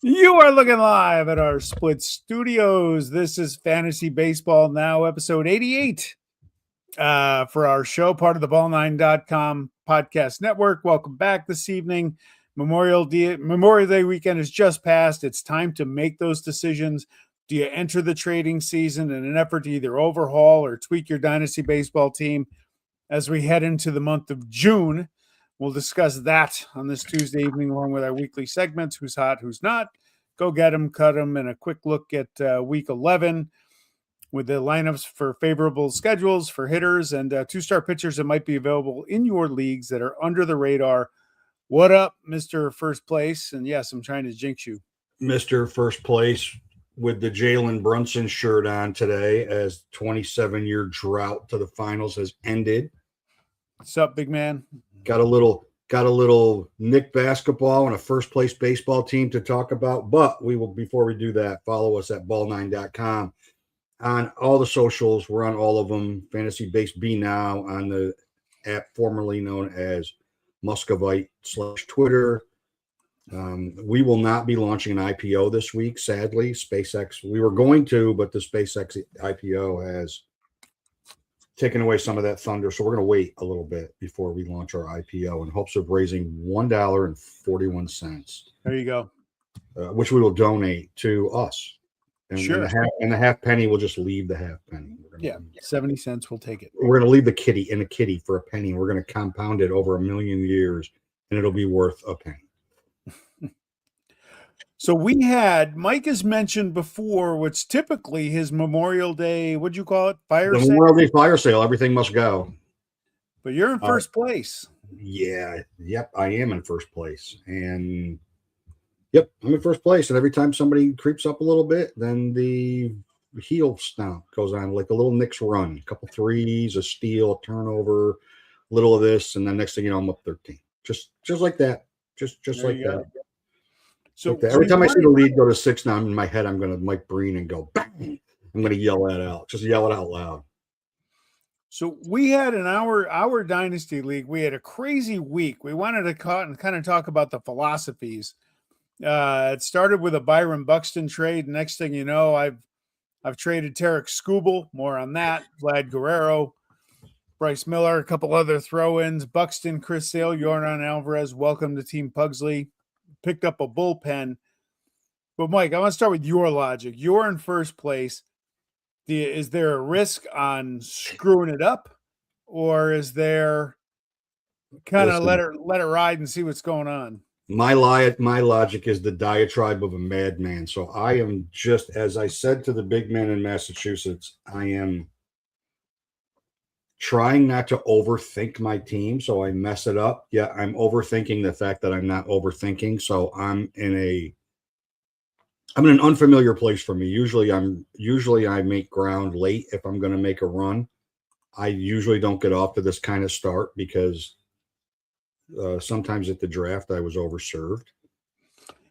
You are looking live at our split studios. This is Fantasy Baseball Now, episode 88 for our show, part of the ball9.com podcast network. Welcome back this evening. Memorial Day weekend has just passed. It's time to make those decisions. Do you enter the trading season in an effort to either overhaul or tweak your dynasty baseball team as we head into the month of June? We'll discuss that on this Tuesday evening, along with our weekly segments, who's hot, who's not. Go get them, cut them, and a quick look at week 11 with the lineups for favorable schedules for hitters and two-star pitchers that might be available in your leagues that are under the radar. What up, Mr. First Place? And yes, I'm trying to jinx you. Mr. First Place with the Jalen Brunson shirt on today as 27-year drought to the finals has ended. What's up, big man? Got a little Nick basketball and a first place baseball team to talk about, but we will, before we do that, follow us at ball9.com on all the socials. We're on all of them. Fantasy Base B Now on the app formerly known as Muscovite /Twitter. We will not be launching an IPO this week, sadly. SpaceX, we were going to, but the SpaceX IPO has taken away some of that thunder. So we're going to wait a little bit before we launch our IPO in hopes of raising $1.41. There you go. Which we will donate to us. And, sure. And the half penny, we'll just leave the half penny. 70 cents, we'll take it. We're going to leave the kitty for a penny. We're going to compound it over 1,000,000 years, and it'll be worth a penny. So we had, Mike has mentioned before, what's typically his Memorial Day, what'd you call it? Fire sale? Memorial Day fire sale. Everything must go. But you're in first place. Yeah. Yep. I am in first place. And yep, I'm in first place. And every time somebody creeps up a little bit, then the heel stomp goes on, like a little Knicks run. A couple threes, a steal, a turnover, a little of this. And then next thing you know, I'm up 13. Just like that. Just like that. So every time I see the lead go to 6 now, in my head, I'm going to Mike Breen and go bang. I'm going to yell that out. Just yell it out loud. So we had in our dynasty league, we had a crazy week. We wanted to kind of talk about the philosophies. It started with a Byron Buxton trade. Next thing you know, I've traded Tarek Skubal. More on that. Vlad Guerrero, Bryce Miller, a couple other throw-ins. Buxton, Chris Sale, Yordan Alvarez. Welcome to Team Pugsley. Picked up a bullpen. But Mike, I want to start with your logic. You're in first place. Is there a risk on screwing it up, or is there kind of let it ride and see what's going on? My logic is the diatribe of a madman. So I am just, as I said to the big man in Massachusetts, I am trying not to overthink my team, so I mess it up. Yeah, I'm overthinking the fact that I'm not overthinking. So I'm in an unfamiliar place for me. Usually I make ground late if I'm going to make a run. I usually don't get off to this kind of start because sometimes at the draft I was overserved.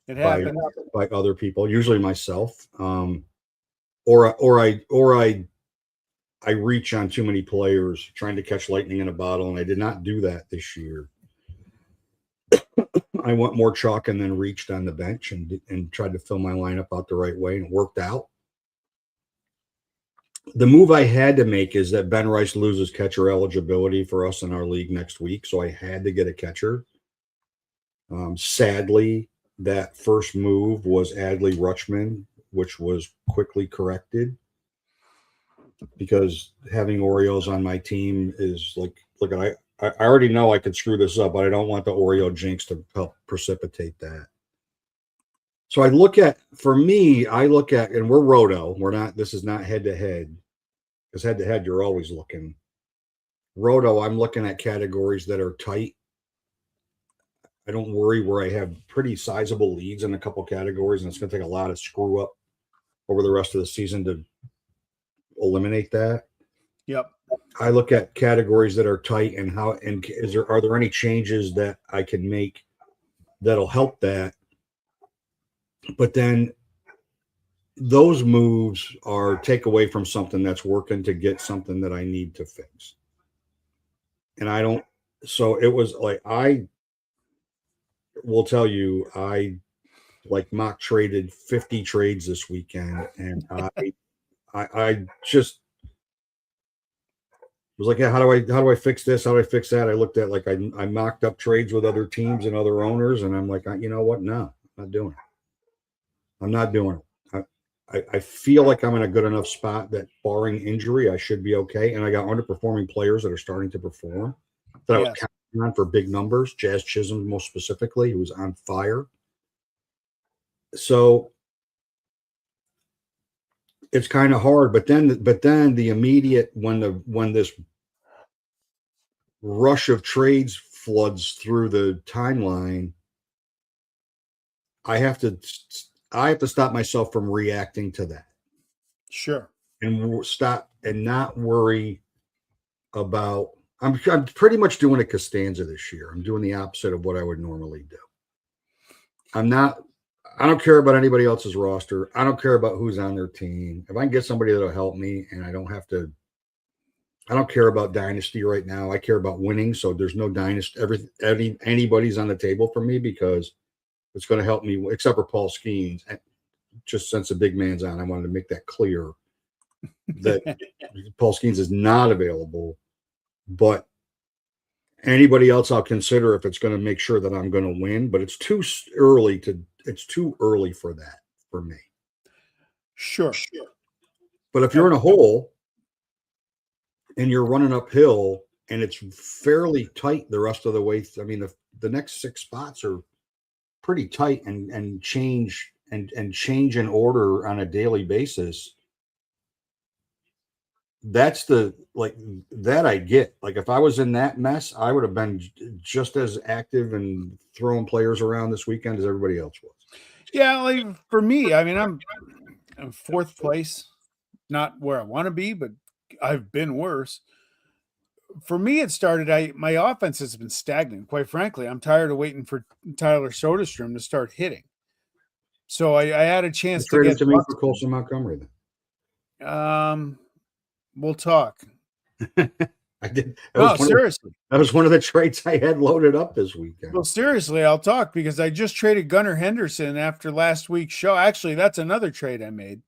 It happened by other people, usually myself, or I reach on too many players trying to catch lightning in a bottle, and I did not do that this year. I went more chalk and then reached on the bench and tried to fill my lineup out the right way, and it worked out. The move I had to make is that Ben Rice loses catcher eligibility for us in our league next week, so I had to get a catcher. Sadly, that first move was Adley Rutschman, which was quickly corrected because having Orioles on my team is like, look, I already know I could screw this up, but I don't want the Oreo jinx to help precipitate that. So and we're roto. This is not head to head, because head to head, you're always looking. Roto, I'm looking at categories that are tight. I don't worry where I have pretty sizable leads in a couple categories, and it's going to take a lot of screw up over the rest of the season to eliminate that. Yep. I look at categories that are tight and are there any changes that I can make that'll help that? But then those moves are take away from something that's working to get something that I need to fix. And I don't, so it was like, I will tell you, I like mock traded 50 trades this weekend, and I just was like, yeah, how do I fix this? How do I fix that? I looked at like I mocked up trades with other teams and other owners, and I'm like, you know what? No, I'm not doing it. I'm not doing it. I feel like I'm in a good enough spot that barring injury, I should be okay. And I got underperforming players that are starting to perform that I was counting on for big numbers. Jazz Chisholm, most specifically, who was on fire. So it's kind of hard. But then the immediate when this rush of trades floods through the timeline, I have to stop myself from reacting to that. Sure. And stop and not worry about. I'm pretty much doing a Costanza this year. I'm doing the opposite of what I would normally do. I don't care about anybody else's roster. I don't care about who's on their team. If I can get somebody that'll help me and I don't care about dynasty right now. I care about winning. So there's no dynasty. Anybody's on the table for me because it's going to help me, except for Paul Skeens. Just since the big man's on, I wanted to make that clear that Paul Skeens is not available. But anybody else I'll consider if it's going to make sure that I'm going to win. But it's too early for that for me. Sure. But if you're in a hole and you're running uphill and it's fairly tight the rest of the way, I mean, the next 6 spots are pretty tight and change in order on a daily basis. That's that I get. Like if I was in that mess, I would have been just as active and throwing players around this weekend as everybody else was. Yeah, like for me, I mean, I'm 4th place, not where I want to be, but I've been worse. For me, it started. My offense has been stagnant. Quite frankly, I'm tired of waiting for Tyler Soderstrom to start hitting. So I had a chance to get to me for Colson Montgomery. Then, we'll talk. I did. Seriously, that was one of the trades I had loaded up this weekend. Well, seriously, I'll talk because I just traded Gunnar Henderson after last week's show. Actually, that's another trade I made,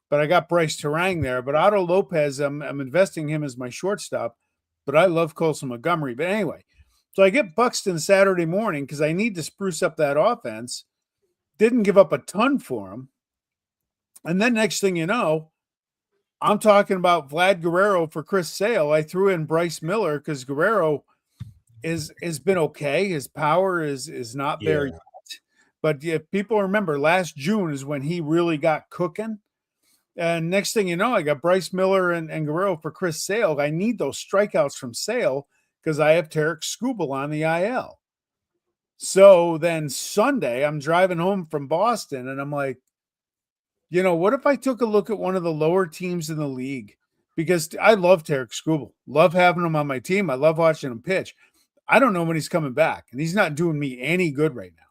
but I got Bryce Terang there. But Otto Lopez, I'm investing him as my shortstop. But I love Colson Montgomery. But anyway, so I get Buxton Saturday morning because I need to spruce up that offense. Didn't give up a ton for him. And then next thing you know, I'm talking about Vlad Guerrero for Chris Sale. I threw in Bryce Miller because Guerrero has been okay. His power is not there yet. But if people remember, last June is when he really got cooking. And next thing you know, I got Bryce Miller and Guerrero for Chris Sale. I need those strikeouts from Sale because I have Tarek Skubal on the IL. So then Sunday, I'm driving home from Boston, and I'm like, what if I took a look at one of the lower teams in the league? Because I love Tarek Skubal. Love having him on my team. I love watching him pitch. I don't know when he's coming back, and he's not doing me any good right now.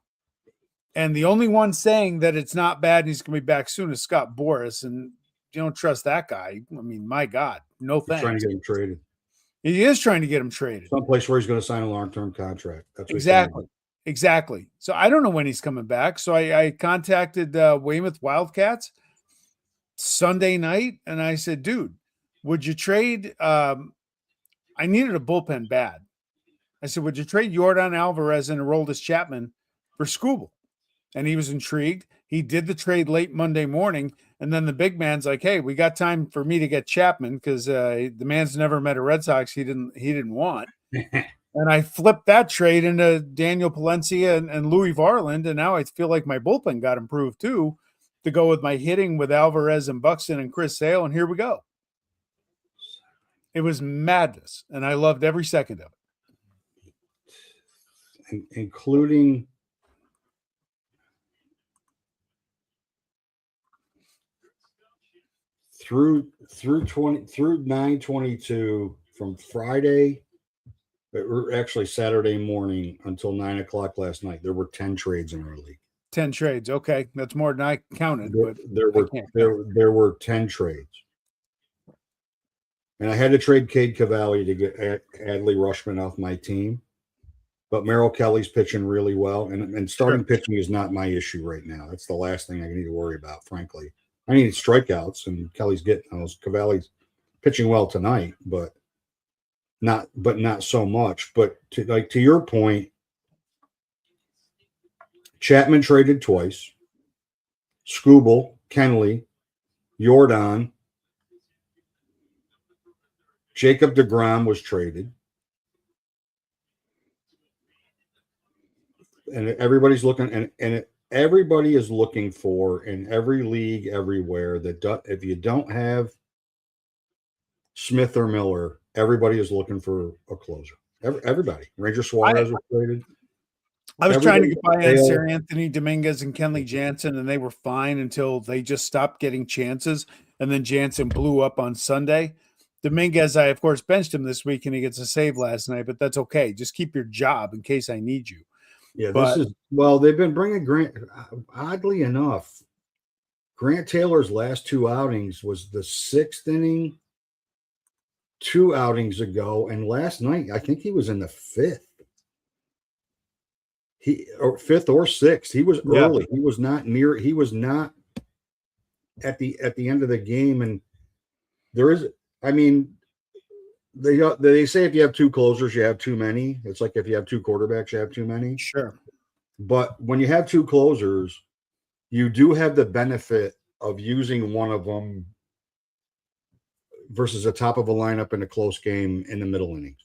And the only one saying that it's not bad and he's going to be back soon is Scott Boras. And you don't trust that guy. I mean, my God, no thanks. Trying to get him traded. He is trying to get him traded. Someplace where he's going to sign a long-term contract. That's what exactly. So I don't know when he's coming back. So I contacted Weymouth Wildcats Sunday night, and I said, dude, would you trade? I needed a bullpen bad. I said, would you trade Yordan Alvarez and Aroldis Chapman for Skubal? And he was intrigued. He did the trade late Monday morning. And then the big man's like, hey, we got time for me to get Chapman because the man's never met a Red Sox he didn't want. And I flipped that trade into Daniel Palencia and Louis Varland. And now I feel like my bullpen got improved too to go with my hitting with Alvarez and Buxton and Chris Sale. And here we go. It was madness. And I loved every second of it. Including through 9/22 from Friday, or actually Saturday morning until 9:00 last night, there were 10 trades in our league. 10 trades. Okay, that's more than I counted. But there were 10 trades, and I had to trade Cade Cavalli to get Adley Rushman off my team. but Merrill Kelly's pitching really well, and starting Sure. pitching is not my issue right now. That's the last thing I need to worry about, frankly. I need strikeouts, and Kelly's getting those. Cavalli's pitching well tonight, but not so much. But to your point, Chapman traded twice. Skubal, Kenley, Jordan, Jacob deGrom was traded. And everybody's looking, and everybody is looking for, in every league everywhere, that if you don't have Smith or Miller, everybody is looking for a closer. Everybody. Ranger Suarez was traded. I was trying to get by on failed. Sir Anthony Dominguez and Kenley Jansen, and they were fine until they just stopped getting chances. And then Jansen blew up on Sunday. Dominguez, I, of course, benched him this week, and he gets a save last night, but that's okay. Just keep your job in case I need you. Yeah, they've been bringing Grant. Oddly enough, Grant Taylor's last two outings was the 6th inning 2 outings ago, and last night I think he was in the 5th. Or 5th or 6th. He was early. He was not near. He was not at the end of the game. And there is, I mean, they say if you have 2 closers, you have too many. It's like if you have 2 quarterbacks, you have too many. Sure. But when you have 2 closers, you do have the benefit of using one of them versus the top of a lineup in a close game in the middle innings.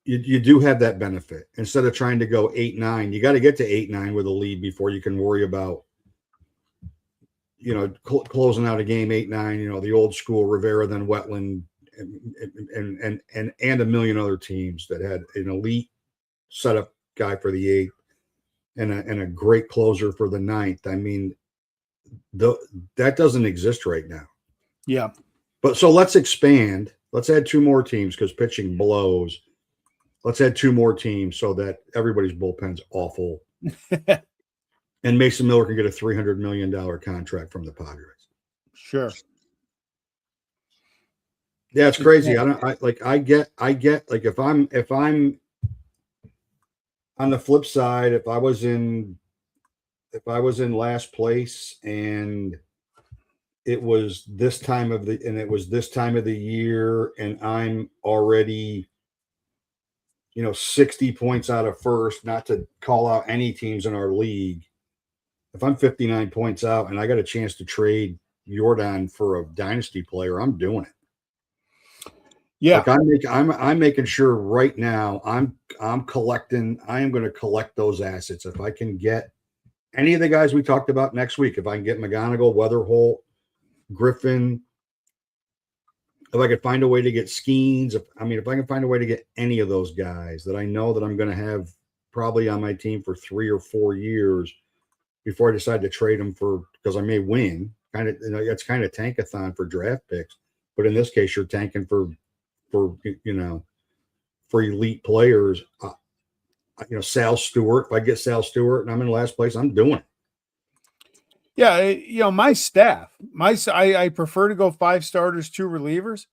You do have that benefit. Instead of trying to go 8-9, you got to get to 8-9 with a lead before you can worry about, closing out a game 8-9. The old school Rivera, then Wetland, and a million other teams that had an elite setup guy for the 8th and a great closer for the 9th. I mean, that doesn't exist right now. Yeah. But so let's expand. Let's add 2 more teams because pitching blows. Let's add 2 more teams so that everybody's bullpen's awful. And Mason Miller can get a $300 million contract from the Padres. Sure. Yeah, it's crazy. I get like if I'm on the flip side, if I was in last place and it was this time of the year and I'm already 60 points out of first, not to call out any teams in our league. If I'm 59 points out and I got a chance to trade Jordan for a dynasty player, I'm doing it. Yeah. Like I'm making sure right now I'm collecting. I am going to collect those assets. If I can get any of the guys we talked about next week, if I can get McGonigal, Weatherholt, Griffin, if I could find a way to get Skeens, if I can find a way to get any of those guys that I know that I'm going to have probably on my team for 3 or 4 years before I decide to trade them because I may win. It's kind of tankathon for draft picks, but in this case, you're tanking for elite players. Sal Stewart. If I get Sal Stewart and I'm in last place, I'm doing it. Yeah, my staff, I prefer to go 5 starters, 2 relievers,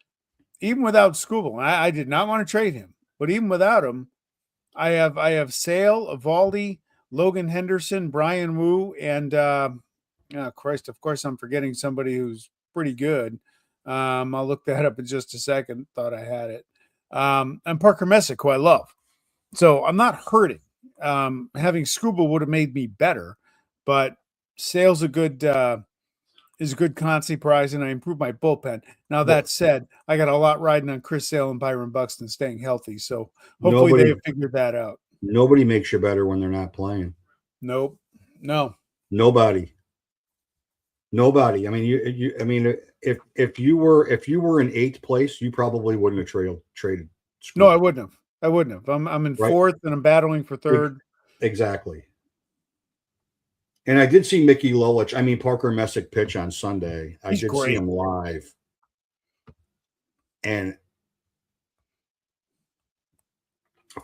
even without Skubal. I did not want to trade him, but even without him, I have Sale, Evaldi, Logan Henderson, Brian Wu, and Christ, of course, I'm forgetting somebody who's pretty good. I'll look that up in just a second. Thought I had it. And Parker Messick, who I love. So I'm not hurting. Having Skubal would have made me better, but Sale's is a good constant prize, and I improved my bullpen. Now, that said, I got a lot riding on Chris Sale and Byron Buxton staying healthy, so hopefully they have figured that out. Nobody makes you better when they're not playing. Nope. No. Nobody. I mean, if you were in 8th place, you probably wouldn't have traded. No, I wouldn't have. I'm in 4th and I'm battling for 3rd. Exactly. And I did see Parker Messick pitch on Sunday. I did see him live. And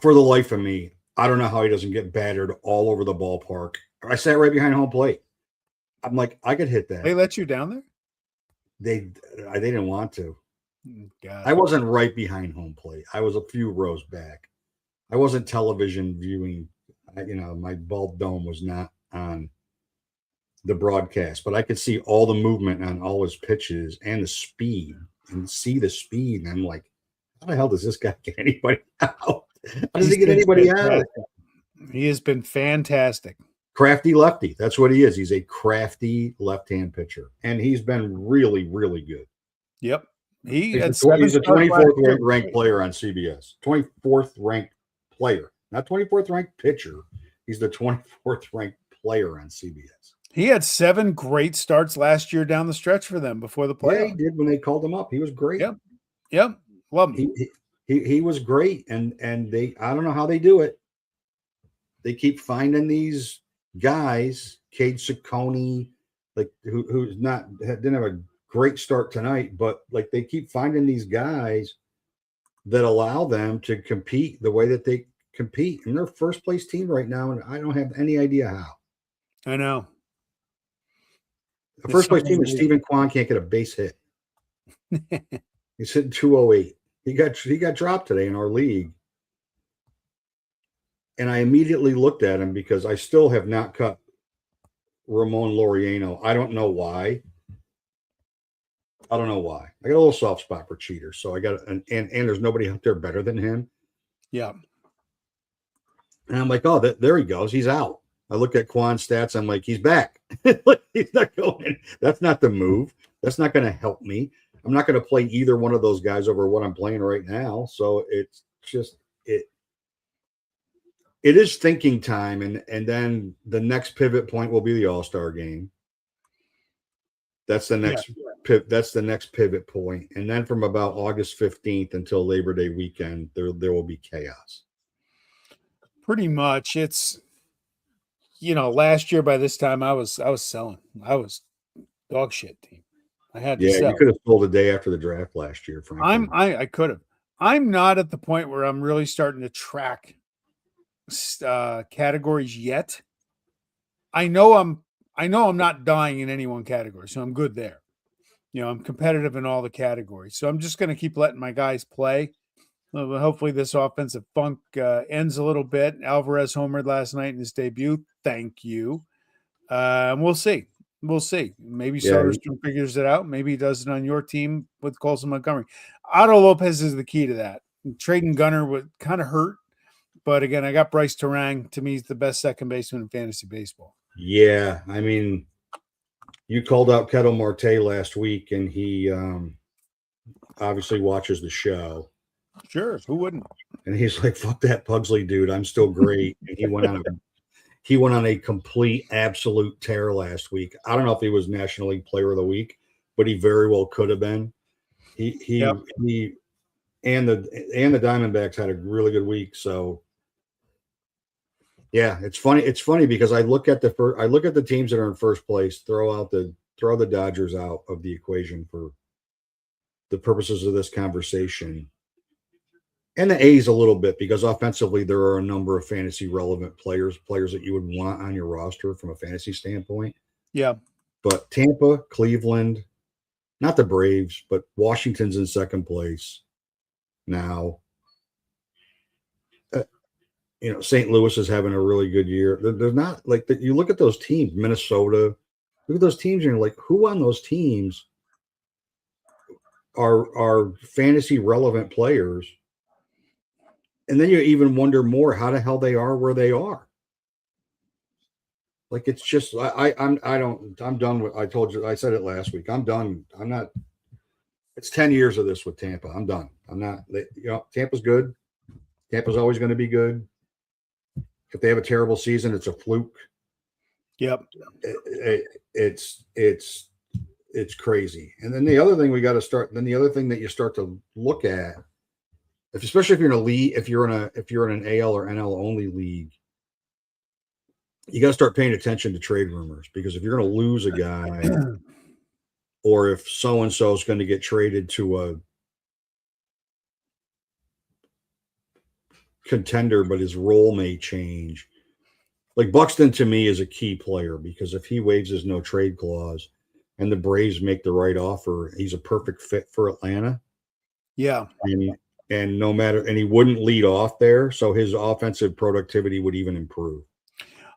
for the life of me, I don't know how he doesn't get battered all over the ballpark. I sat right behind home plate. I'm like, I could hit that. They let you down there? They didn't want to. God. I wasn't right behind home plate. I was a few rows back. I wasn't television viewing. My bulb dome was not on the broadcast, but I could see all the movement on all his pitches and the speed and see the speed. And I'm like, how the hell does this guy get anybody out? How does he get anybody out? He has been fantastic. Crafty lefty. That's what he is. He's a crafty left-hand pitcher, and he's been really, really good. Yep. He's a 24th ranked player on CBS. 24th ranked player, not 24th ranked pitcher. He's the 24th ranked player on CBS. He had 7 great starts last year down the stretch for them before the playoffs. Yeah, he did when they called him up. He was great. Yep. Love him. He was great, and they, I don't know how they do it. They keep finding these guys, Cade Ciccone, like who's didn't have a great start tonight, but like they keep finding these guys that allow them to compete the way that they compete. And they're first place team right now, and I don't have any idea how. I know. The first place team is Stephen Kwan can't get a base hit. He's hitting 208. He got dropped today in our league. And I immediately looked at him because I still have not cut Ramon Laureano. I don't know why. I got a little soft spot for cheaters. So I got and there's nobody out there better than him. Yeah. And I'm like, oh, there he goes. He's out. I look at Quan's stats. I'm like, he's back. He's not going. That's not the move. That's not going to help me. I'm not going to play either one of those guys over what I'm playing right now. So it's just it is thinking time, and then the next pivot point will be the All-Star game. That's the next that's the next pivot point. And then from about August 15th until Labor Day weekend, there will be chaos. Pretty much. It's last year by this time I was selling. I was dog shit team. I had to sell. You could have sold the day after the draft last year, frankly. I could have. I'm not at the point where I'm really starting to track categories yet. I know I'm not dying in any one category, so I'm good there. I'm competitive in all the categories, so I'm just going to keep letting my guys play. Hopefully this offensive funk ends a little bit. Alvarez homered last night in his debut. Thank you. We'll see. Maybe Soderstrom figures it out. Maybe he does it on your team with Colson Montgomery. Otto Lopez is the key to that. Trading Gunner would kind of hurt. But again, I got Bryce Terang. To me, he's the best second baseman in fantasy baseball. Yeah, I mean, you called out Ketel Marte last week, and he obviously watches the show. Sure, who wouldn't? And he's like, "Fuck that Pugsley dude, I'm still great." And he went on a complete, absolute tear last week. I don't know if he was National League Player of the Week, but he very well could have been. He and the Diamondbacks had a really good week, so. Yeah, it's funny. It's funny because I look at the teams that are in first place, throw the Dodgers out of the equation for the purposes of this conversation, and the A's a little bit because offensively there are a number of fantasy relevant players that you would want on your roster from a fantasy standpoint. Yeah, but Tampa, Cleveland, not the Braves, but Washington's in second place now. St. Louis is having a really good year. They're not like that. You look at those teams, Minnesota, look at those teams, and you're like, who on those teams are fantasy relevant players? And then you even wonder more how the hell they are where they are. Like, it's just, I'm done with, I said it last week. I'm done. I'm not, it's 10 years of this with Tampa. I'm done. I'm not, Tampa's good. Tampa's always going to be good. If they have a terrible season, it's a fluke. Yep. It's crazy. And then the other thing the other thing that you start to look at, especially if you're in a league, if you're in an AL or NL only league, you got to start paying attention to trade rumors, because if you're going to lose a guy or if so-and-so is going to get traded to a contender, but his role may change. Like Buxton to me is a key player, because if he waives his no trade clause and the Braves make the right offer, he's a perfect fit for Atlanta. Yeah. And and he wouldn't lead off there, so his offensive productivity would even improve.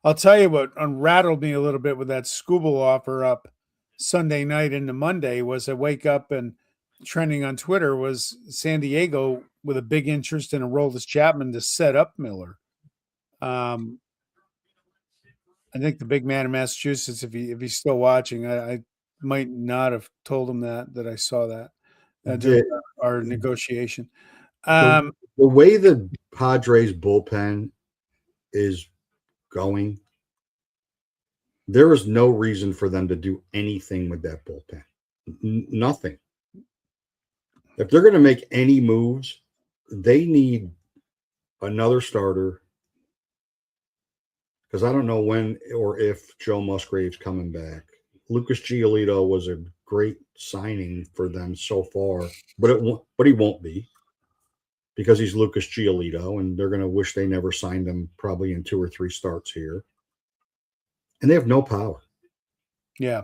I'll tell you what unrattled me a little bit with that Scooble offer up Sunday night into Monday was I wake up and trending on Twitter was San Diego with a big interest in Aroldis Chapman to set up Miller. I think the big man in Massachusetts, if he's still watching, I might not have told him that I saw that during our negotiation. The way the Padres bullpen is going, there is no reason for them to do anything with that bullpen. Nothing. If they're going to make any moves, they need another starter, because I don't know when or if Joe Musgrave's coming back. Lucas Giolito was a great signing for them so far, but he won't be, because he's Lucas Giolito, and they're going to wish they never signed him probably in 2 or 3 starts here. And they have no power. Yeah.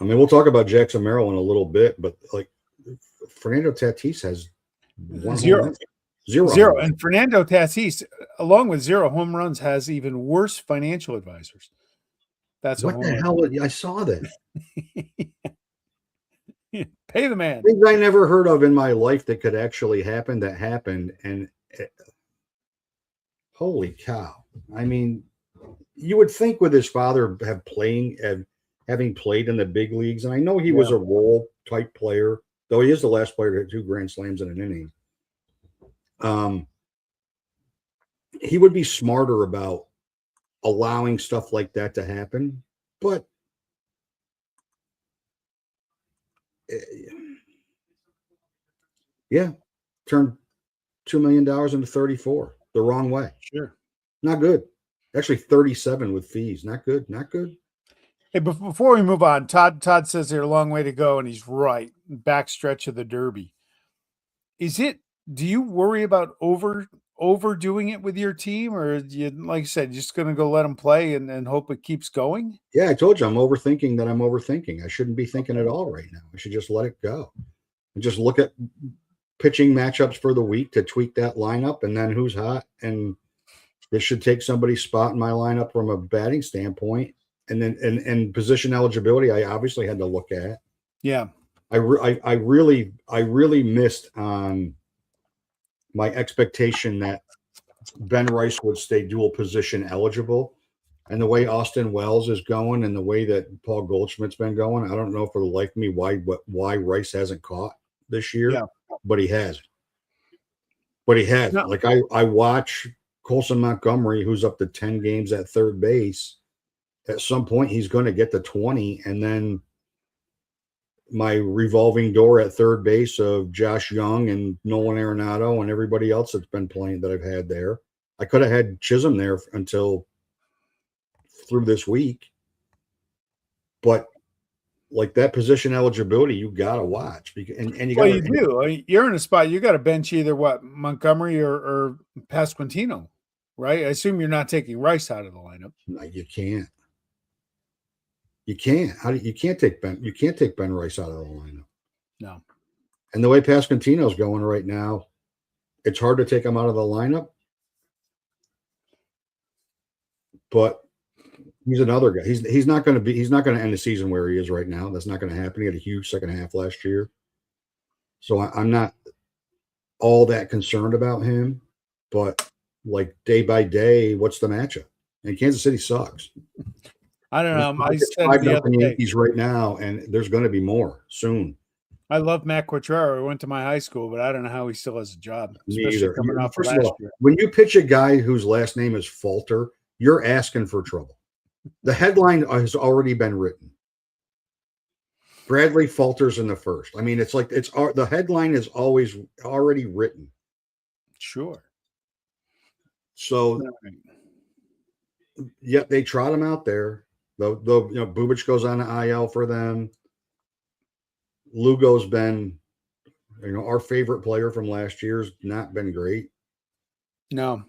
I mean, we'll talk about Jackson Merrill in a little bit, but like Fernando Tatis has zero. Zero. And Fernando Tatis, along with 0 home runs, has even worse financial advisors. That's what the hell? I saw that. Pay the man. Things I never heard of in my life that could actually happen that happened. And holy cow. I mean, you would think with his father having played in the big leagues, and I know he was a role type player, though he is the last player to hit 2 grand slams in an inning. He would be smarter about allowing stuff like that to happen, but turned $2 million into 34 the wrong way. Sure. Not good. Actually 37 with fees. Not good. Hey, before we move on, Todd says there's a long way to go, and he's right. Backstretch of the Derby. Do you worry about overdoing it with your team, or you, like I said, just going to go let them play and hope it keeps going? Yeah, I told you I'm overthinking that I'm overthinking. I shouldn't be thinking at all right now. I should just let it go and just look at pitching matchups for the week to tweak that lineup, and then who's hot. And this should take somebody's spot in my lineup from a batting standpoint. And then and position eligibility, I obviously had to look at. Yeah. I really missed on my expectation that Ben Rice would stay dual position eligible. And the way Austin Wells is going and the way that Paul Goldschmidt's been going, I don't know for the life of me why Rice hasn't caught this year, but he has. No. Like I watch Colson Montgomery, who's up to 10 games at third base. At some point, he's going to get to 20, and then my revolving door at third base of Josh Young and Nolan Arenado and everybody else that's been playing that I've had there. I could have had Chisholm there until through this week, but like that position eligibility, you got to watch. And you got you do. I mean, you're in a spot, you got to bench either Montgomery or Pasquantino, right? I assume you're not taking Rice out of the lineup. No, you can't. You can't. You can't take Ben Rice out of the lineup. No. And the way Pasquantino's going right now, it's hard to take him out of the lineup. But he's another guy. He's not going to end the season where he is right now. That's not going to happen. He had a huge second half last year. So I'm not all that concerned about him. But like day by day, what's the matchup? And Kansas City sucks. I don't know. I said 5-0 Yankees right now, and there's going to be more soon. I love Matt Quatraro. He went to my high school, but I don't know how he still has a job. Neither. First of all, when you pitch a guy whose last name is Falter, you're asking for trouble. The headline has already been written. Bradley Falters in the first. I mean, it's like the headline is always already written. Sure. So, yet they trot him out there. Though Bubic goes on the IL for them. Lugo's been, our favorite player from last year's not been great. No.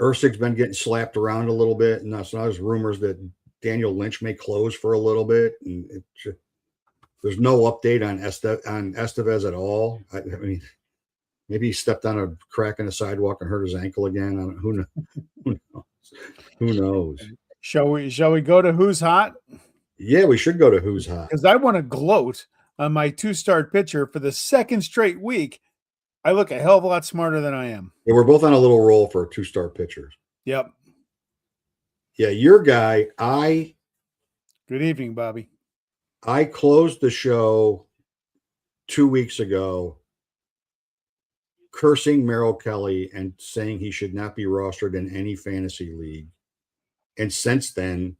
Ersig's been getting slapped around a little bit, and so there's rumors that Daniel Lynch may close for a little bit. And there's no update on Estevez at all. I mean, Maybe he stepped on a crack in the sidewalk and hurt his ankle again. Who knows? Who knows? Who knows? Shall we go to who's hot? Yeah, we should go to who's hot. Because I want to gloat on my 2-start pitcher for the second straight week. I look a hell of a lot smarter than I am. Yeah, we're both on a little roll for 2-star pitchers. Yep. Yeah, your guy, Good evening, Bobby. I closed the show 2 weeks ago cursing Merrill Kelly and saying he should not be rostered in any fantasy league. And since then,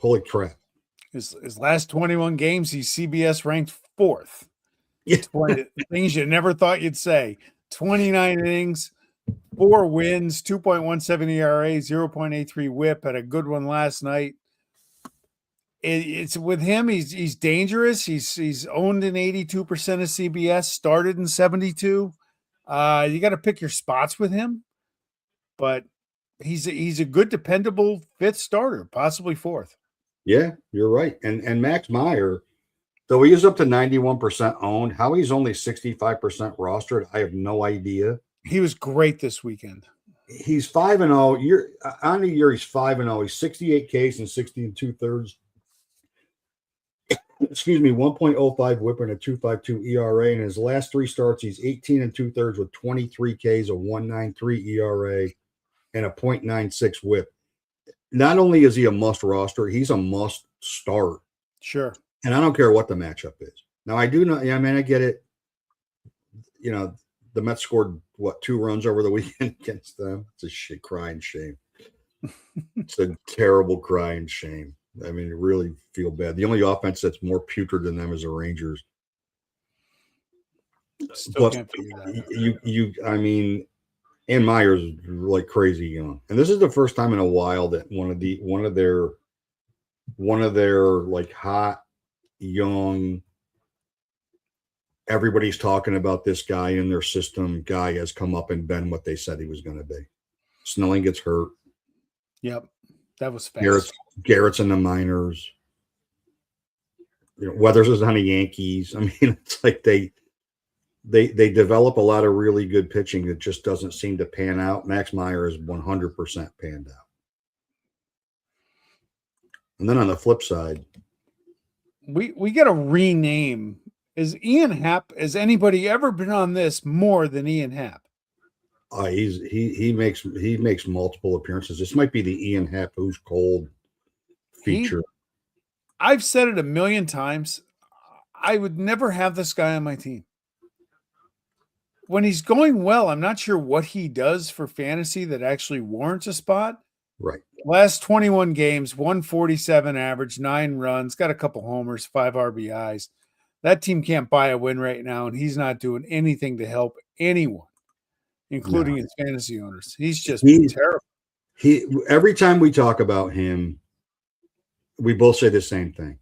holy crap. His last 21 games, he's CBS ranked 4th. Yeah. Things you never thought you'd say. 29 innings, 4 wins, 2.17 ERA, 0.83 whip. Had a good one last night. It's with him. He's dangerous. He's owned in 82% of CBS, started in 72. You got to pick your spots with him, but he's a good, dependable 5th starter, possibly 4th. Yeah, you're right. And Max Meyer, though he is up to 91% owned, how he's only 65% rostered, I have no idea. He was great this weekend. He's 5-0. On the year, he's 5-0. He's 68 Ks and 60 2/3. Excuse me, 1.05 whip and a 2.52 ERA. In his last 3 starts, he's 18 2/3 with 23 Ks, a 1.93 ERA, and a 0.96 whip. Not only is he a must roster, he's a must start. Sure. And I don't care what the matchup is. Now, I do know, I mean, I get it. You know, the Mets scored, 2 runs over the weekend against them? It's a crying shame. It's a terrible crying shame. I mean, I really feel bad. The only offense that's more putrid than them is the Rangers. Still can't figure that out. I mean, and Myers is like crazy young. And this is the first time in a while that one of their like hot, young, everybody's talking about this guy in their system guy has come up and been what they said he was going to be. Snelling gets hurt. Yep. That was fast. Garrett's in the minors. Weathers is on the Yankees. I mean, it's like they develop a lot of really good pitching that just doesn't seem to pan out. Max Meyer is 100% panned out. And then on the flip side, we got to rename. Is Ian Happ? Has anybody ever been on this more than Ian Happ? He makes multiple appearances. This might be the Ian Happ Who's Cold feature. I've said it a million times. I would never have this guy on my team. When he's going well, I'm not sure what he does for fantasy that actually warrants a spot. Right. Last 21 games, 147 average, 9 runs, got a couple homers, 5 RBIs. That team can't buy a win right now, and he's not doing anything to help anyone, including his fantasy owners. He's just terrible. Every time we talk about him, we both say the same thing.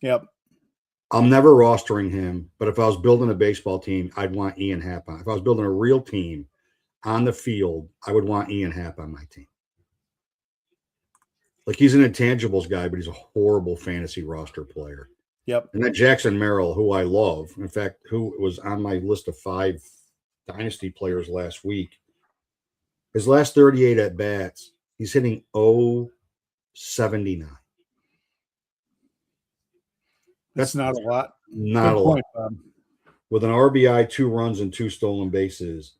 Yep. I'm never rostering him, but if I was building a baseball team, I'd want Ian Happ on. If I was building a real team on the field, I would want Ian Happ on my team. Like, he's an intangibles guy, but he's a horrible fantasy roster player. Yep. And that Jackson Merrill, who I love, in fact, who was on my list of 5 dynasty players last week, his last 38 at bats, he's hitting 0.79. That's not a lot. Not a lot. With an RBI, 2 runs, and 2 stolen bases,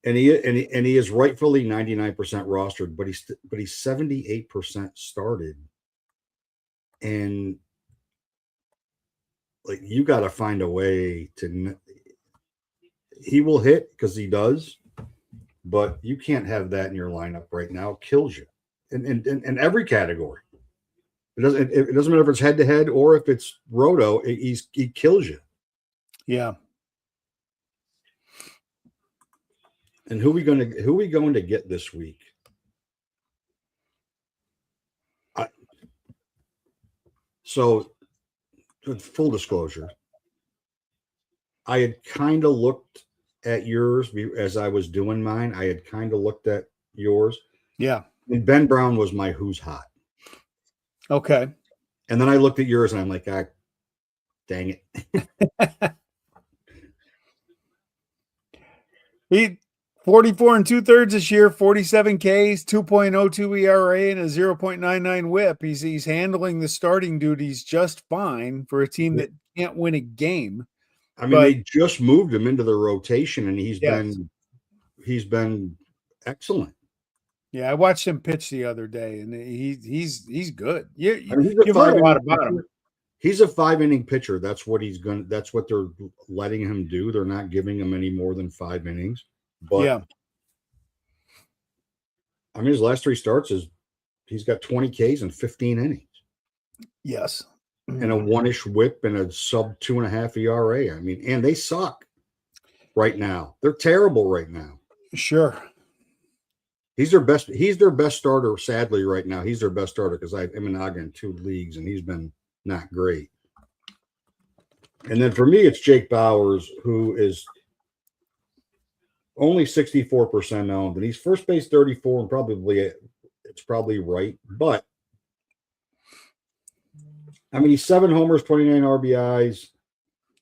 and he is rightfully 99% rostered, but he's 78% started, and like, you got to find a way to. He will hit because he does, but you can't have that in your lineup right now. It kills you, in every category. It doesn't matter if it's head to head or if it's roto. He kills you. Yeah. And who we going to get this week? So, full disclosure, I had kind of looked at yours as I was doing mine. I had kind of looked at yours. Yeah. And Ben Brown was my who's hot. Okay. And then I looked at yours and I'm like, dang it. He 44 and 2/3 this year, 47 Ks, 2.02 ERA, and a 0.99 whip. He's handling the starting duties just fine for a team that can't win a game. I mean, they just moved him into the rotation, and he's Yes. been excellent. Yeah, I watched him pitch the other day, and he's good. I mean, You've heard a lot about him. He's a 5-inning pitcher. That's what that's what they're letting him do. They're not giving him any more than 5 innings. But Yeah. I mean, his last 3 starts he's got 20 Ks and 15 innings. Yes. And a 1-ish whip and a sub 2.5 ERA. I mean, and they suck right now. They're terrible right now. Sure. He's their best starter, sadly, right now. He's their best starter because I have Imanaga in 2 leagues, and he's been not great. And then for me, it's Jake Bauers, who is only 64% owned, and he's first base 34, and it's probably right. But I mean, he's 7 homers, 29 RBIs,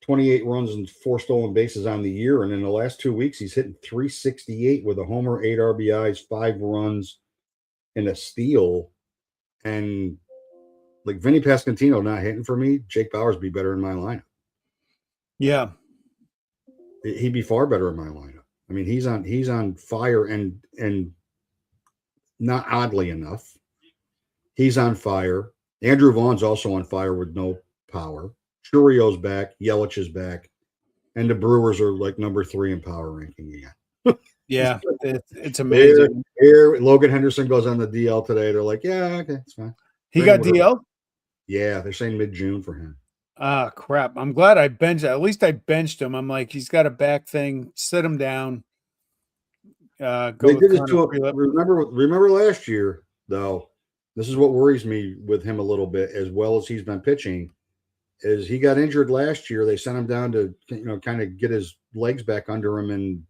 28 runs, and 4 stolen bases on the year. And in the last 2 weeks, he's hitting 368 with a homer, 8 RBIs, 5 runs, and a steal. And like Vinny Pasquantino not hitting for me, Jake Bauers be better in my lineup. Yeah. He'd be far better in my lineup. I mean, he's on fire, and not oddly enough, he's on fire. Andrew Vaughn's also on fire with no power. Churio's back, Yelich is back, and the Brewers are like number 3 in power ranking again. Yeah, it's amazing. Logan Henderson goes on the DL today. They're like, yeah, okay, it's fine. He got DL? Yeah, they're saying mid-June for him. Ah, crap. I'm glad I benched. At least I benched him. I'm like, he's got a back thing. Sit him down. They did this to him. Remember last year, though, this is what worries me with him a little bit, as well as he's been pitching, is he got injured last year. They sent him down to, kind of get his legs back under him in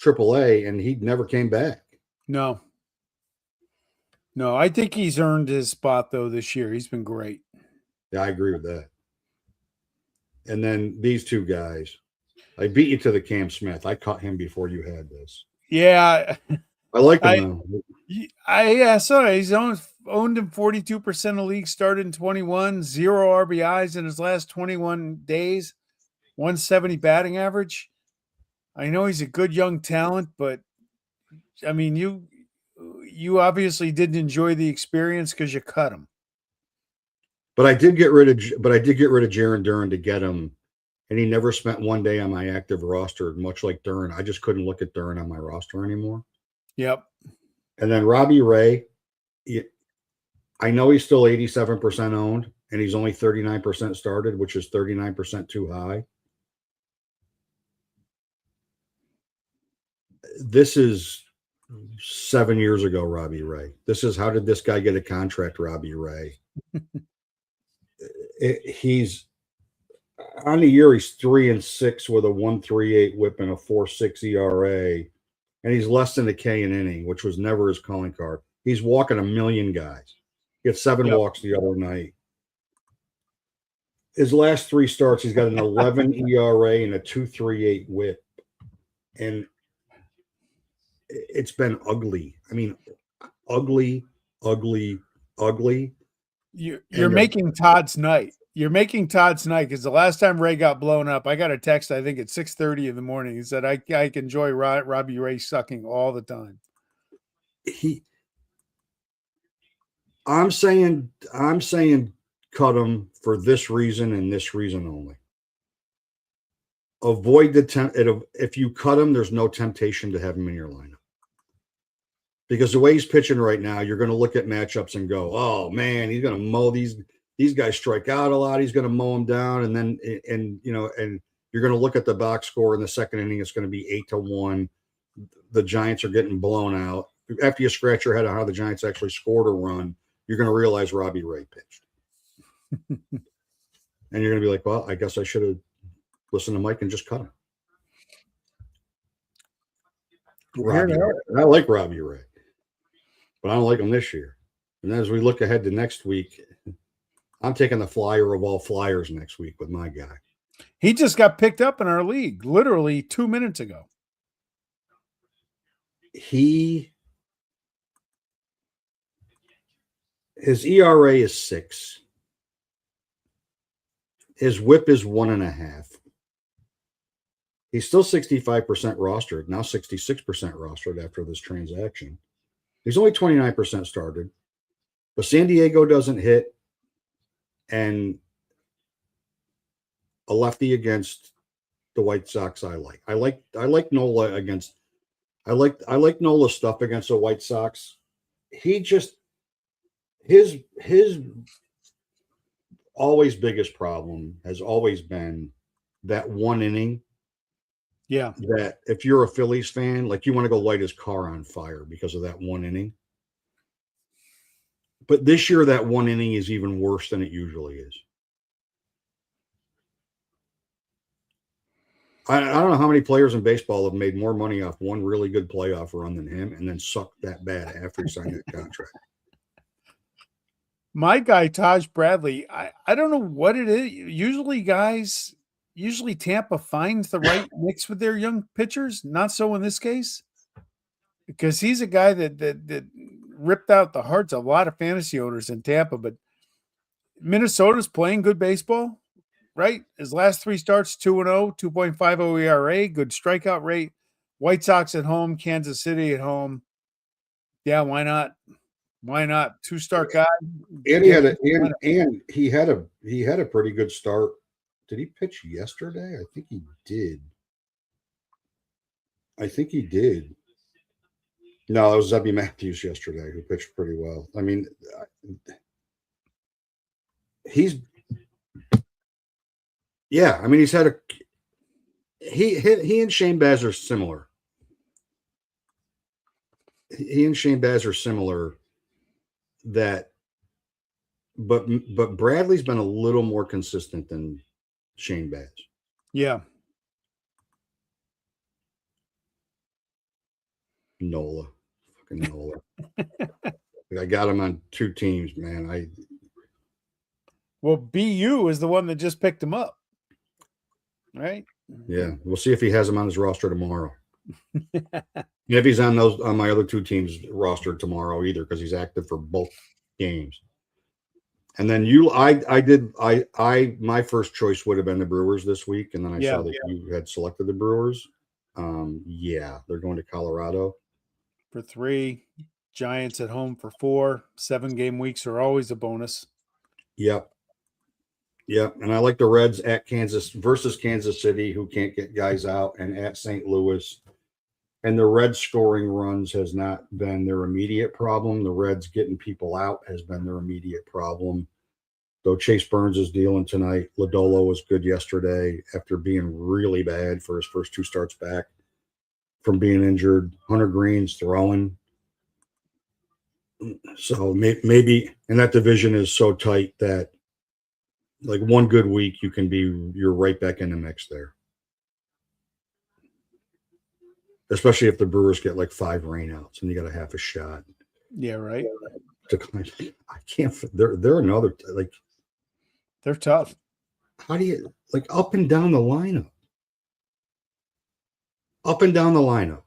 AAA, and he never came back. No, I think he's earned his spot, though, this year. He's been great. Yeah, I agree with that. And then these 2 guys. I beat you to the Cam Smith. I caught him before you had this. Yeah. I like him, though. I saw he's owned him 42% of leagues, started in 21, 0 RBIs in his last 21 days, 170 batting average. I know he's a good young talent, but I mean, you obviously didn't enjoy the experience because you cut him. But I did get rid of Jaron Duran to get him, and he never spent 1 day on my active roster, much like Duran. I just couldn't look at Duran on my roster anymore. Yep. And then Robbie Ray, I know he's still 87% owned, and he's only 39% started, which is 39% too high. This is 7 years ago, Robbie Ray. This is, how did this guy get a contract, Robbie Ray? He's on the year, he's 3-6 with a 1.38 whip and a 4.6 ERA, and he's less than a K an inning, which was never his calling card. He's walking a million guys. He had 7 walks the other night. His last 3 starts, he's got an 11 ERA and a 2.38 whip, and it's been ugly. I mean, ugly. You're making Todd's night. You're making Todd's night, because the last time Ray got blown up, I got a text, I think at 6:30 in the morning. He said, I enjoy Robbie Ray sucking all the time. I'm saying cut him for this reason and this reason only. Avoid if you cut him, there's no temptation to have him in your lineup. Because the way he's pitching right now, you're going to look at matchups and go, oh man, he's going to mow these guys, strike out a lot. He's going to mow them down. And then, and you're going to look at the box score in the second inning. It's going to be 8-1. The Giants are getting blown out. After you scratch your head on how the Giants actually scored a run, you're going to realize Robbie Ray pitched. And you're going to be like, well, I guess I should have listened to Mike and just cut him. I like Robbie Ray, but I don't like him this year. And as we look ahead to next week, I'm taking the flyer of all flyers next week with my guy. He just got picked up in our league literally 2 minutes ago. his ERA is 6. His WHIP is 1.5. He's still 65% rostered, now 66% rostered after this transaction. He's only 29% started, but San Diego doesn't hit, and a lefty against the White Sox I like Nola against I like Nola's stuff against the White Sox. He just his always biggest problem has always been that one inning. Yeah. That if you're a Phillies fan, like you want to go light his car on fire because of that one inning. But this year, that one inning is even worse than it usually is. I don't know how many players in baseball have made more money off one really good playoff run than him and then sucked that bad after he signed that contract. My guy, Taj Bradley, I don't know what it is. Usually Tampa finds the right mix with their young pitchers. Not so in this case, because he's a guy that ripped out the hearts of a lot of fantasy owners in Tampa. But Minnesota's playing good baseball, right? His last 3 starts, 2-0, 2.50 ERA, good strikeout rate. White Sox at home, Kansas City at home. Yeah, why not? Why not? 2-star guy. And he had a pretty good start. Did he pitch yesterday? I think he did. No, it was Zebby Matthews yesterday who pitched pretty well. I mean, he's had he and Shane Baz are similar. But Bradley's been a little more consistent than Shane Baz. Yeah. Fucking Nola. I got him on 2 teams, man. Well, BU is the one that just picked him up, right? Yeah, we'll see if he has him on his roster tomorrow. If he's on my other 2 teams roster tomorrow either, because he's active for both games. And then my first choice would have been the Brewers this week, and then I saw that you had selected the Brewers. They're going to Colorado for 3, Giants at home for 4. 7-game weeks are always a bonus. Yep. And I like the Reds at Kansas versus Kansas City, who can't get guys out, and at St. Louis. And the Reds scoring runs has not been their immediate problem. The Reds getting people out has been their immediate problem. Though Chase Burns is dealing tonight. Lodolo was good yesterday after being really bad for his first 2 starts back from being injured. Hunter Green's throwing. So maybe, and that division is so tight that like one good week you're right back in the mix there. Especially if the Brewers get like 5 rainouts and you got a half a shot. Yeah, right. I can't. They're another like. They're tough. How do you like up and down the lineup? Up and down the lineup.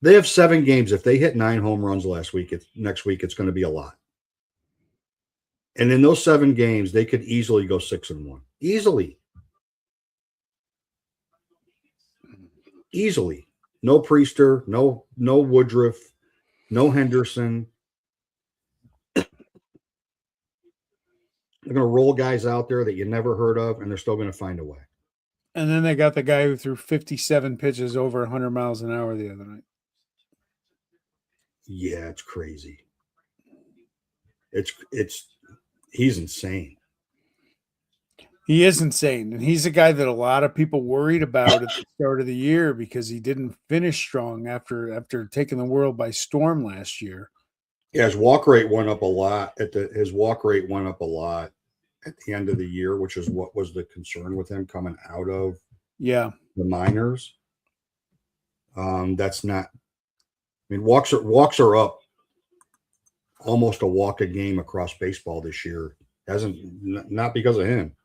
They have 7 games. If they hit 9 home runs next week it's going to be a lot. And in those 7 games, they could easily go 6-1. Easily. No Priester, no Woodruff, no Henderson. They're going to roll guys out there that you never heard of, and they're still going to find a way. And then they got the guy who threw 57 pitches over 100 miles an hour the other night. Yeah, it's crazy. He's insane. He is insane. And he's a guy that a lot of people worried about at the start of the year because he didn't finish strong after taking the world by storm last year. Yeah, his walk rate went up a lot at the end of the year, which is what was the concern with him coming out of the minors. That's not. I mean, walks are up almost a walk a game across baseball this year. Not because of him.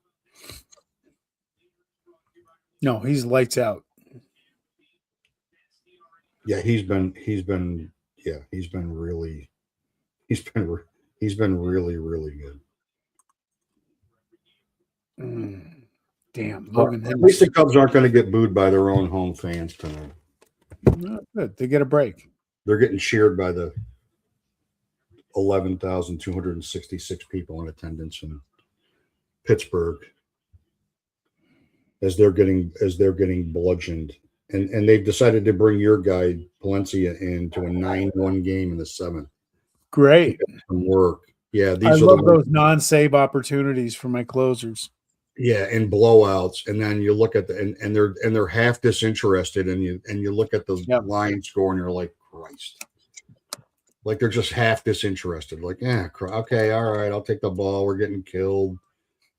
No, he's lights out. Yeah, he's been really he's been really good. Damn, Logan At least the Henderson. Cubs aren't going to get booed by their own home fans tonight. Good. They get a break. They're getting cheered by the 11,266 people in attendance in Pittsburgh as they're getting bludgeoned. And they've decided to bring your guy Palencia in to a 9-1 game in the 7th. Great. Some work. Yeah, I these are love those non-save opportunities for my closers. Yeah, and blowouts, and then you look at and they're half disinterested, and you look at the line score, and you're like, Christ, like they're just half disinterested. Like, yeah, okay, all right, I'll take the ball. We're getting killed.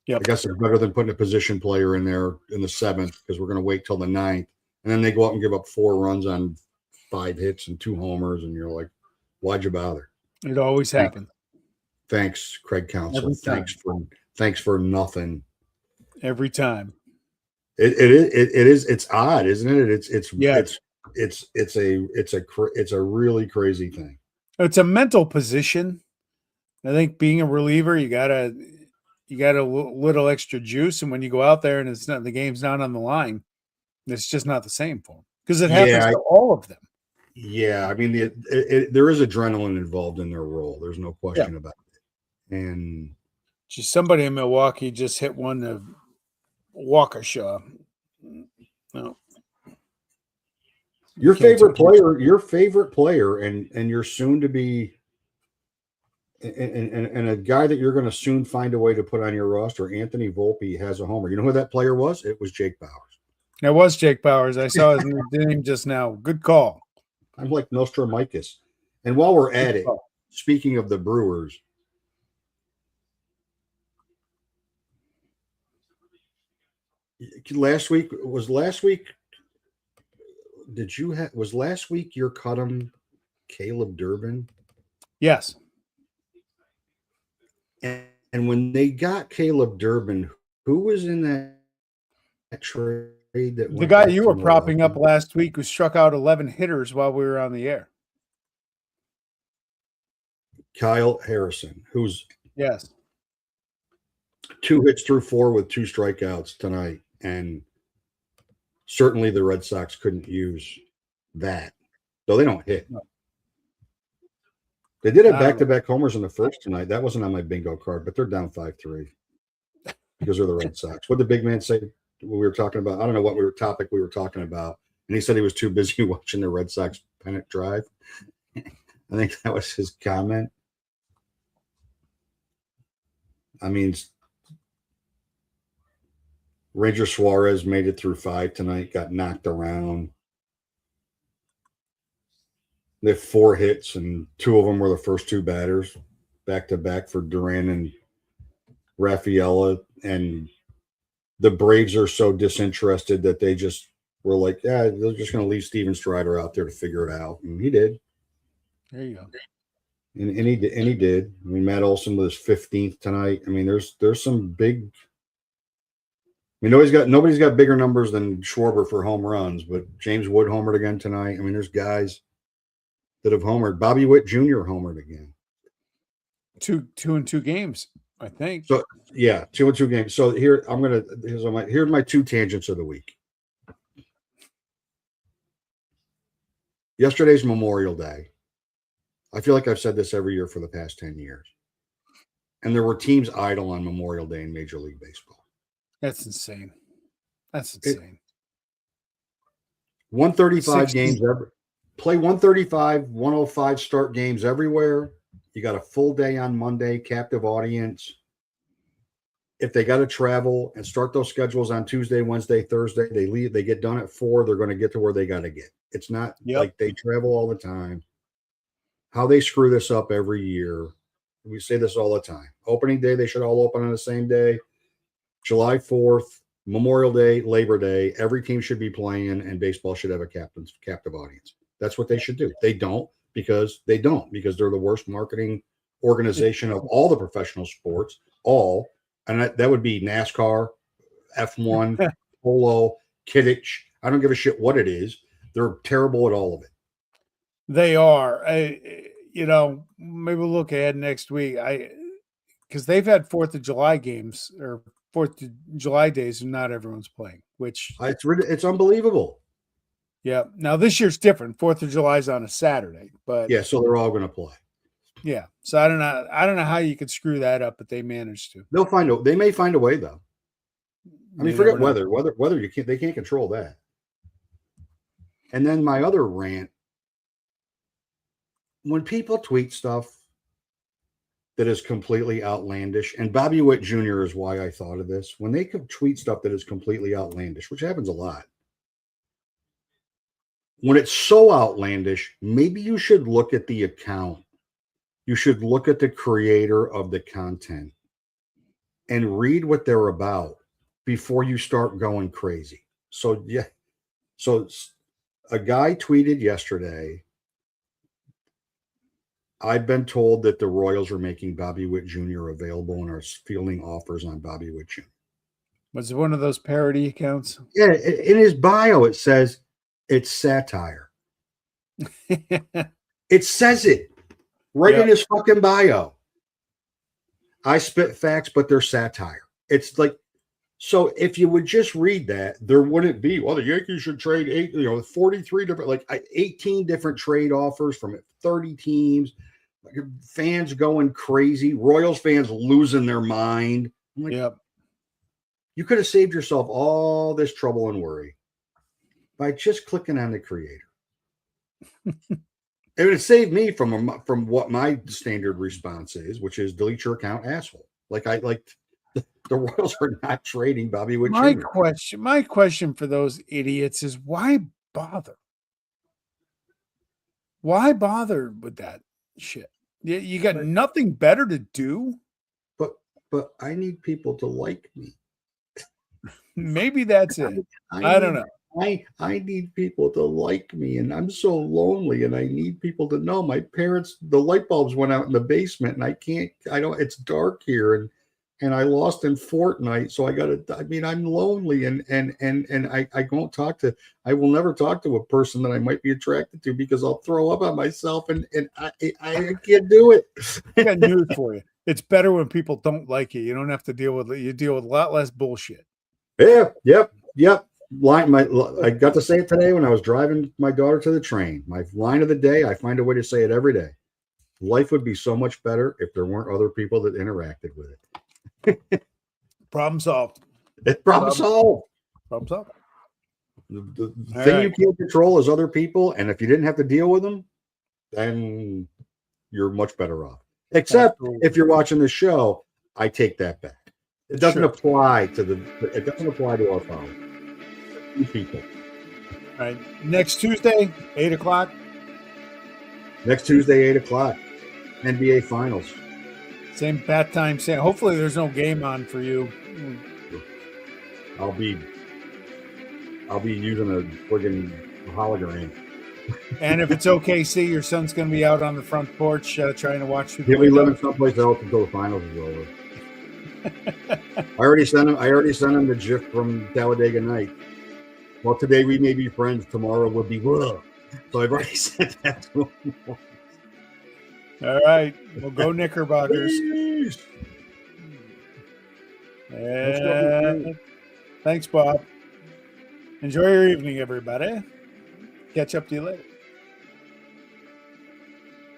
I guess it's better than putting a position player in there in the 7th because we're going to wait till the 9th, and then they go out and give up 4 runs on 5 hits and 2 homers, and you're like, why'd you bother? It always happens. Thanks, Craig Counsell. Thanks for nothing. Every time. It's odd, isn't it? It's a really crazy thing. It's a mental position. I think being a reliever, you got a little extra juice, and when you go out there and the game's not on the line, it's just not the same for them because it happens to all of them. Yeah, I mean, there is adrenaline involved in their role. There's no question about it. And just somebody in Milwaukee just hit one to Waukesha. No. Your favorite player, and you're soon to be, and a guy that you're going to soon find a way to put on your roster, Anthony Volpe, has a homer. You know who that player was? It was Jake Bauers. It was Jake Bauers. I saw his name just now. Good call. I'm like Nostromicus. And while we're at it, speaking of the Brewers, last week was last week your cut-em Caleb Durbin? Yes. And when they got Caleb Durbin, who was in that trade? The guy you were propping up last week who struck out 11 hitters while we were on the air. Kyle Harrison, who's 2 hits through 4 with 2 strikeouts tonight. And certainly the Red Sox couldn't use that, though they don't hit. No. They did have back-to-back homers in the first tonight. That wasn't on my bingo card, but they're down 5-3 because they're the Red Sox. What did the big man say when we were talking about? I don't know what topic we were talking about. And he said he was too busy watching the Red Sox pennant drive. I think that was his comment. I mean, Ranger Suarez made it through 5 tonight, got knocked around. They have 4 hits, and 2 of them were the first 2 batters, back-to-back for Duran and Rafaela. And the Braves are so disinterested that they just were like, they're just going to leave Steven Strider out there to figure it out. And he did. There you go. And he did. I mean, Matt Olson was 15th tonight. I mean, there's some big – I mean, nobody's got bigger numbers than Schwarber for home runs, but James Wood homered again tonight. I mean, there's guys that have homered. Bobby Witt Jr. homered again. 2 in 2 games, I think. So 2 in 2 games. So here's my 2 tangents of the week. Yesterday's Memorial Day. I feel like I've said this every year for the past 10 years. And there were teams idle on Memorial Day in Major League Baseball. That's insane. 135 games play 135, 105 start games everywhere. You got a full day on Monday, captive audience. If they got to travel and start those schedules on Tuesday, Wednesday, Thursday, they get done at 4, they're going to get to where they got to get. It's not like they travel all the time. How they screw this up every year. We say this all the time. Opening day, they should all open on the same day. July 4th, Memorial Day, Labor Day, every team should be playing, and baseball should have a captive audience. That's what they should do. They don't because they're the worst marketing organization of all the professional sports, and that would be NASCAR, F1, polo, Kidditch. I don't give a shit what it is. They're terrible at all of it. They are. Maybe we'll look ahead next week. Because they've had 4th of July games or 4th of July days, and not everyone's playing. Which It's unbelievable. yeah. Now this year's different. 4th of July is on a Saturday, but Yeah, so they're all going to play. yeah. So I don't know how you could screw that up, but they managed to. They may find a way though. I mean, forget weather. Weather they can't control that. And then my other rant, when people tweet stuff that is completely outlandish, and Bobby Witt Jr. is why I thought of this. When they tweet stuff that is completely outlandish, which happens a lot, when it's so outlandish, maybe you should look at the account. You should look at the creator of the content and read what they're about before you start going crazy. So, yeah. So a guy tweeted yesterday, I've been told that the Royals are making Bobby Witt Jr. available and are fielding offers on Bobby Witt Jr. Was it one of those parody accounts? Yeah, in his bio, it says it's satire. It says it right in his fucking bio. I spit facts, but they're satire. It's like, so if you would just read that, there wouldn't be, well, the Yankees should trade 43 different, 18 different trade offers from 30 teams, fans going crazy, Royals fans losing their mind. I'm like, yep. You could have saved yourself all this trouble and worry by just clicking on the creator. It would have saved me from what my standard response is, which is delete your account, asshole. The Royals are not trading Bobby Witt Jr. My question for those idiots is why bother? Why bother with that shit? You got nothing better to do? But I need people to like me. Maybe that's it. I don't know. I need people to like me, and I'm so lonely, and I need people to know my parents, the light bulbs went out in the basement, and it's dark here, and I lost in Fortnite, so I'm lonely, and I will never talk to a person that I might be attracted to because I'll throw up on myself, and I can't do it. I got news for you. It's better when people don't like you. You don't have to deal with it. You deal with a lot less bullshit. Yeah, yep. I got to say it today when I was driving my daughter to the train. My line of the day, I find a way to say it every day. Life would be so much better if there weren't other people that interacted with it. Problem solved. Problem solved. Problem solved. The thing you can't control is other people, and if you didn't have to deal with them, then you're much better off. Except if you're watching the show, I take that back. It doesn't apply to our followers. People. All right. Next Tuesday, 8:00. Next Tuesday, 8:00. NBA Finals. Same bat time. Hopefully there's no game on for you. I'll be using a friggin' hologram. And if it's OKC, your son's going to be out on the front porch trying to watch. He'll be living someplace else until the finals is over. I already sent him the GIF from Talladega Night. Well, today we may be friends. Tomorrow we'll be whoa. So I've already sent that to him. All right. Well, go Knickerbockers. Thanks, Bob. Enjoy your evening, everybody. Catch up to you later.